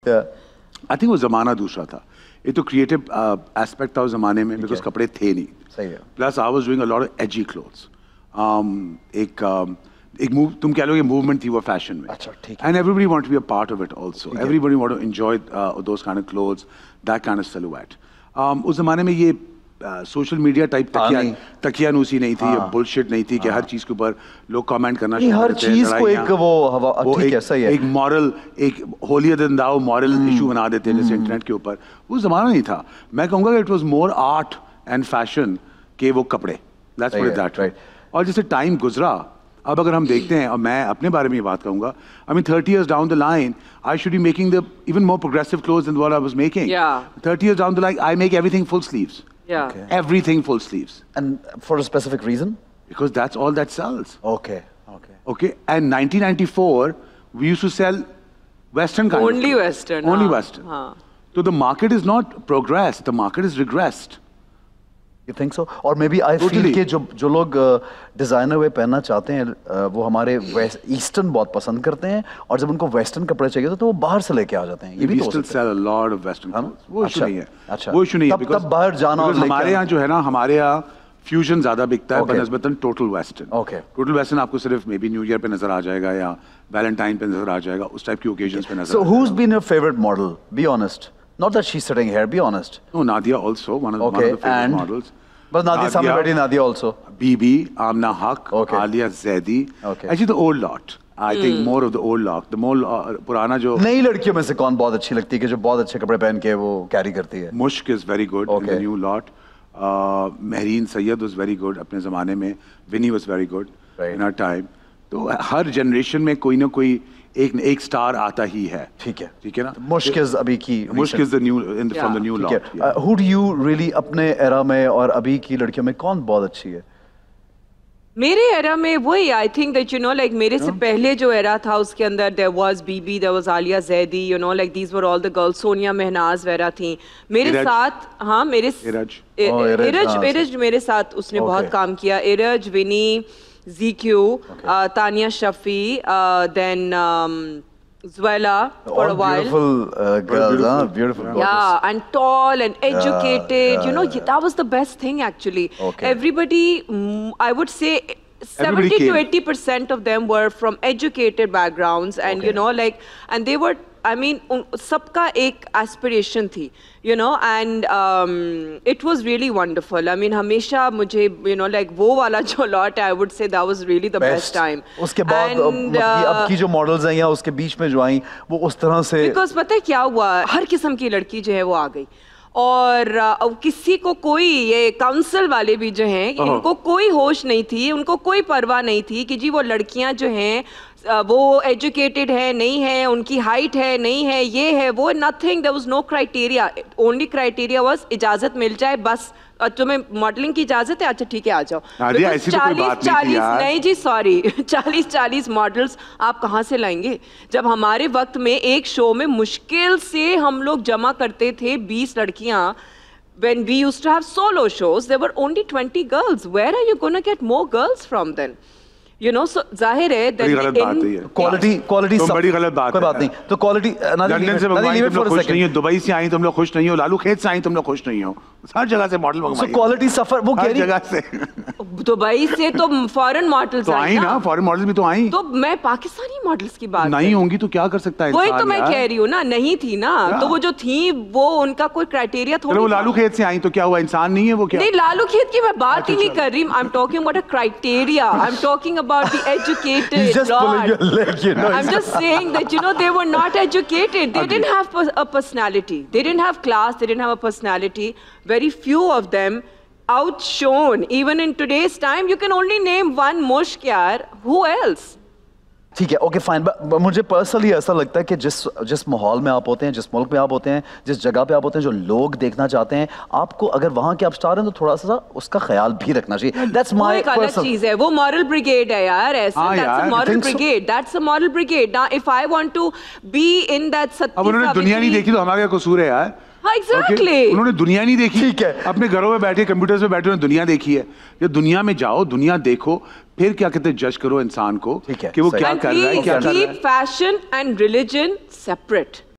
I think वो जमाना दूसरा था. ये तो क्रिएटिव एस्पेक्ट था उस जमाने में, बिकॉज कपड़े थे नहीं. सही है. Plus I was doing a lot of AG clothes. एक मूव तुम कह लो ये मूवमेंट थी वो फैशन में. अच्छा, ठीक है. And everybody want to be a part of it also. Everybody want to enjoy those kind of clothes, that kind of silhouette. उस जमाने में ये सोशल मीडिया टाइप तकियानूसी नहीं थी, ये बुलशिट नहीं थी कि हर चीज के ऊपर लोग कमेंट करना शुरू हर चीज को एक वो ठीक है, सही है, एक मॉरल, एक होलियर देन दाउ मॉरल इशू बना देते हैं जैसे इंटरनेट के ऊपर. वो जमाना नहीं था. मैं कहूँगा कि it was more art and fashion के वो कपड़े. Let's put it that way. और जैसे टाइम गुजरा, अब अगर हम देखते हैं, और मैं अपने बारे में ये बात कहूँगा, I mean 30 years down the line, I should be making the even more progressive clothes than what I was making. Yeah. 30 years down the line, I make everything full sleeves. Yeah. Okay. Everything full sleeves. And for a specific reason? Because that's all that sells. Okay. Okay. Okay. And 1994, we used to sell Western kind Only of clothes. Western. Only हाँ. Western. हाँ. So the market is not progressed. The market is regressed. You think so? और may B I feel कि जो लोग designer वे पहनना चाहते हैं वो हमारे ईस्टर्न बहुत पसंद करते हैं, और जब उनको वेस्टर्न कपड़े चाहिए तो वो बाहर से लेके आ जाते हैं. ये भी तो sell a lot of Western clothes. वो इशू नहीं है. अच्छा. वो इशू नहीं है. तब बाहर जाना और हमारे यहाँ जो है ना, हमारे यहाँ फ्यूजन ज्यादा बिकता है बनस्बतन total western. Okay. Total western आपको सिर्फ मे बी न्यू ईयर पे नजर आ जाएगा या वैलेंटाइन पे नजर आ जाएगा, उस टाइप की ओकेजन्स पे नजर. So who's been your favorite model? Be honest. Not that she's sitting here. Be honest. No, Nadia also one of the favorite models. But Nadia सामने बैठी, Nadia also. Bibi, Amna Haq, Okay. Alia Zaidi. Okay. Actually, the old lot. I think more of the old lot. The more पुराना जो नई लड़कियों में से कौन बहुत अच्छी लगती है कि जो बहुत अच्छे कपड़े पहन के वो कैरी करती है? Mushk is very good in the new lot. Mehreen Sayyed was very good अपने ज़माने में. Winnie was very good in her time. तो हर जनरेशन में कोई ना कोई एक स्टार आता ही है. ठीक है. ठीक है ना. मुश्क इज अभी की. मुश्क is the new from the new lot. Who do you really अपने एरा में और अभी की लड़कियों में कौन बहुत अच्छी है? मेरे एरा में वही, I think that you know like मेरे से पहले जो एरा था उसके अंदर there was Bibi, there was Aliya Zaidi, you know like these were all the girls. Sonia Mahnaz वगैरह थी मेरे साथ. हाँ, मेरे इरज मेरे साथ उसने बहुत काम किया. इरज, विनी, ZQ, Tanya Shafi, then Zuela for a while. Beautiful girls, huh? Beautiful girls. Yeah, and tall and educated. You know, that was the best thing actually. Okay. Everybody, I would say 70 to 80% of them were from educated backgrounds, and you know, like, and they were, I mean, सबका एक aspiration थी, you know, and it was really wonderful. I mean, हमेशा मुझे, you know, like वो वाला जो lot, I would say that was really the best time. उसके बाद अब की जो models हैं या उसके बीच में जो आई वो उस तरह से, because पता है क्या हुआ, हर किस्म की लड़की जो है वो आ गई, और किसी को कोई, ये काउंसिल वाले भी जो हैं इनको कोई होश नहीं थी, उनको कोई परवाह नहीं थी कि जी वो लड़कियां जो हैं वो एजुकेटेड है नहीं है, उनकी हाइट है नहीं है, ये है वो, nothing. There was no criteria. Only criteria was इजाजत मिल जाए बस. तुम्हें मॉडलिंग की इजाजत है, अच्छा ठीक है आ जाओ. 40 नहीं जी, सॉरी 40 मॉडल्स आप कहाँ से लाएंगे, जब हमारे वक्त में एक शो में मुश्किल से हम लोग जमा करते थे 20 लड़कियां. When we used to have solo shows, there were only 20 girls. Where are you going to get more girls from then? You know, so जाहिर है क्वालिटी सब बड़ी गलत बात है. कोई बात नहीं. तो क्वालिटी लंदन से मंगवाई तुम लोग खुश नहीं हो, दुबई से आई तुम लोग खुश नहीं हो, लालू खेत से आई तुम लोग खुश नहीं हो, हर जगह से मॉडल मंगवाई. So क्वालिटी सफर वो कह रही जगह से. दुबई से तो फॉरेन मॉडल्स तो आई ना, फॉरेन मॉडल्स भी तो आई. तो मैं पाकिस्तानी मॉडल्स की बात नहीं होंगी तो क्या कर सकता है इंसान. वही तो मैं कह रही हूँ ना, नहीं थी ना, तो वो जो थी वो उनका कोई क्राइटेरिया थोड़ा. वो लालू खेत से आई तो क्या हुआ, इंसान नहीं है वो क्या? नहीं, लालू खेत की मैं बात ही नहीं कर रही. I am talking about a criteria. I am talking about the educated lot. I'm just saying that, you know, they were not educated. They didn't have a personality. They didn't have class. They didn't have a personality. Very few of them outshone. Even in today's time, you can only name one Mushk yaar. Who else? ठीक है, okay fine. मुझे personally ऐसा लगता है कि जिस माहौल में आप होते हैं, जिस मुल्क में आप होते हैं, जिस जगह पे आप होते हैं, जो लोग देखना चाहते हैं आपको, अगर वहाँ के आप स्टार हैं तो थोड़ा सा उसका ख्याल भी रखना चाहिए. दैट्स माय पर्सनल चीज है. वो मॉरल ब्रिगेड है यार, ऐसा. That's a moral brigade. That's a moral brigade. Now if I want to be in that सत्य, अब उन्होंने दुनिया नहीं देखी तो हमारा क्या कसूर है यार. Exactly. उन्होंने दुनिया नहीं देखी. ठीक है, अपने घरों में बैठे, कंप्यूटर्स में बैठे, उन्होंने दुनिया देखी है. ये दुनिया में जाओ, दुनिया देखो, फिर क्या कहते हैं, जज करो इंसान को कि वो क्या कर रहा है, क्या कर रहा है. Keep fashion and religion separate.